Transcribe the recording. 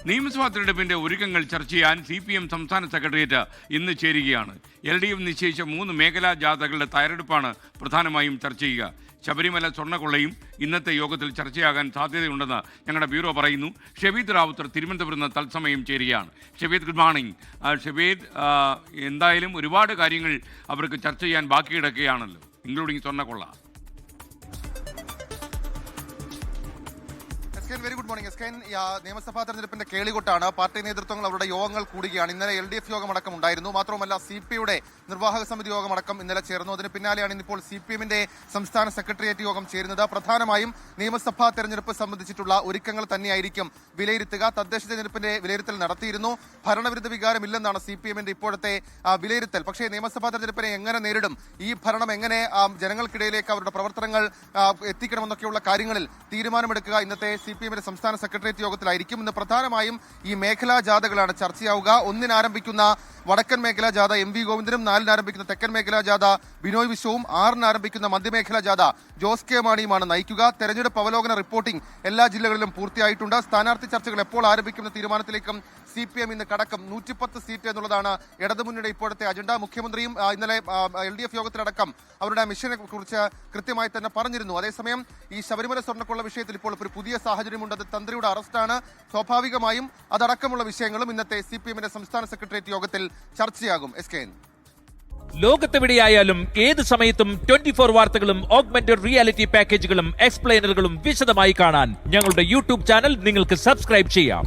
നിയമസഭാ തെരഞ്ഞെടുപ്പിന്റെ ഒരുക്കങ്ങൾ ചർച്ച ചെയ്യാൻ CPM സംസ്ഥാന സെക്രട്ടേറിയറ്റ് ഇന്ന് ചേരുകയാണ്. LDF നിശ്ചയിച്ച 3 മേഖലാ ജാഥകളുടെ തയ്യാറെടുപ്പാണ് പ്രധാനമായും ചർച്ച ചെയ്യുക. ശബരിമല സ്വർണ്ണക്കൊള്ളയും ഇന്നത്തെ യോഗത്തിൽ ചർച്ചയാകാൻ സാധ്യതയുണ്ടെന്ന് ഞങ്ങളുടെ ബ്യൂറോ പറയുന്നു. ഷബീദ് റാവുത്തർ തിരുവനന്തപുരത്ത് നിന്ന് തത്സമയം ചേരുകയാണ്. Shabeed, good morning. ഷബീദ്, എന്തായാലും ഒരുപാട് കാര്യങ്ങൾ അവർക്ക് ചർച്ച ചെയ്യാൻ ബാക്കി കിടക്കുകയാണല്ലോ, ഇൻക്ലൂഡിങ് സ്വർണ്ണക്കൊള്ള. Very good morning. എസ്കെൻ, നിയമസഭാ തെരഞ്ഞെടുപ്പിന്റെ കേളികൊട്ടാണ്. പാർട്ടി നേതൃത്വങ്ങൾ അവരുടെ യോഗങ്ങൾ കൂടുകയാണ്. ഇന്നലെ LDF യോഗമടക്കം ഉണ്ടായിരുന്നു. മാത്രമല്ല CPയുടെ നിർവാഹക സമിതി യോഗമടക്കം ഇന്നലെ ചേർന്നു. അതിന് പിന്നാലെയാണ് ഇന്നിപ്പോൾ CPMന്റെ സംസ്ഥാന സെക്രട്ടേറിയറ്റ് യോഗം ചേരുന്നത്. പ്രധാനമായും നിയമസഭാ തെരഞ്ഞെടുപ്പ് സംബന്ധിച്ചിട്ടുള്ള ഒരുക്കങ്ങൾ തന്നെയായിരിക്കും വിലയിരുത്തുക. തദ്ദേശ തെരഞ്ഞെടുപ്പിന്റെ വിലയിരുത്തൽ നടത്തിയിരുന്നു. ഭരണവിരുദ്ധ വികാരമില്ലെന്നാണ് CPMന്റെ ഇപ്പോഴത്തെ വിലയിരുത്തൽ. പക്ഷേ നിയമസഭാ തെരഞ്ഞെടുപ്പിനെ എങ്ങനെ നേരിടും, ഈ ഭരണം എങ്ങനെ ജനങ്ങൾക്കിടയിലേക്ക് അവരുടെ പ്രവർത്തനങ്ങൾ എത്തിക്കണമെന്നൊക്കെയുള്ള കാര്യങ്ങളിൽ തീരുമാനമെടുക്കുക ഇന്നത്തെ CPMന്റെ സംസ്ഥാന സെക്രട്ടേറിയറ്റ് യോഗത്തിലായിരിക്കും. ഇന്ന് പ്രധാനമായും ഈ മേഖലാ ജാഥകളാണ് ചർച്ചയാവുക. 1-ന് ആരംഭിക്കുന്ന വടക്കൻ മേഖലാ ജാഥ MV ഗോവിന്ദനും, 4-ന് ആരംഭിക്കുന്ന തെക്കൻ മേഖലാ ജാഥ ബിനോയ് വിശ്വവും, 6-ന് ആരംഭിക്കുന്ന മധ്യമേഖലാ ജാഥ ജോസ് കെ മാണിയുമാണ് നയിക്കുക. തെരഞ്ഞെടുപ്പ് അവലോകന റിപ്പോർട്ടിംഗ് എല്ലാ ജില്ലകളിലും പൂർത്തിയായിട്ടുണ്ട്. സ്ഥാനാർത്ഥി ചർച്ചകൾ എപ്പോൾ ആരംഭിക്കുന്ന തീരുമാനത്തിലേക്കും CPM ഇന്ന് കടക്കും. 110 സീറ്റ് എന്നുള്ളതാണ് ഇടതുമുന്നണിയുടെ ഇപ്പോഴത്തെ അജണ്ട. മുഖ്യമന്ത്രിയും ഇന്നലെ LDF യോഗത്തിലടക്കം അവരുടെ മിഷനെ കുറിച്ച് കൃത്യമായി തന്നെ പറഞ്ഞിരുന്നു. അതേസമയം ഈ ശബരിമല സ്വർണ്ണക്കൊള്ള വിഷയത്തിൽ ഇപ്പോൾ ഒരു പുതിയ സാഹചര്യമുണ്ട്. അത് തന്ത്രിയുടെ അറസ്റ്റാണ്. സ്വാഭാവികമായും അതടക്കമുള്ള വിഷയങ്ങളും ഇന്നത്തെ CPMന്റെ സംസ്ഥാന സെക്രട്ടേറിയറ്റ് യോഗത്തിൽ ചർച്ചയാകും. SKN, ലോകത്തെവിടെയായാലും ഏത് സമയത്തും 24 വാർത്തകളും ഓഗ്മെന്റഡ് റിയാലിറ്റി പാക്കേജുകളും എക്സ്പ്ലെയിനറുകളും വിശദമായി കാണാൻ ഞങ്ങളുടെ YouTube ചാനൽ നിങ്ങൾക്ക് സബ്സ്ക്രൈബ് ചെയ്യാം.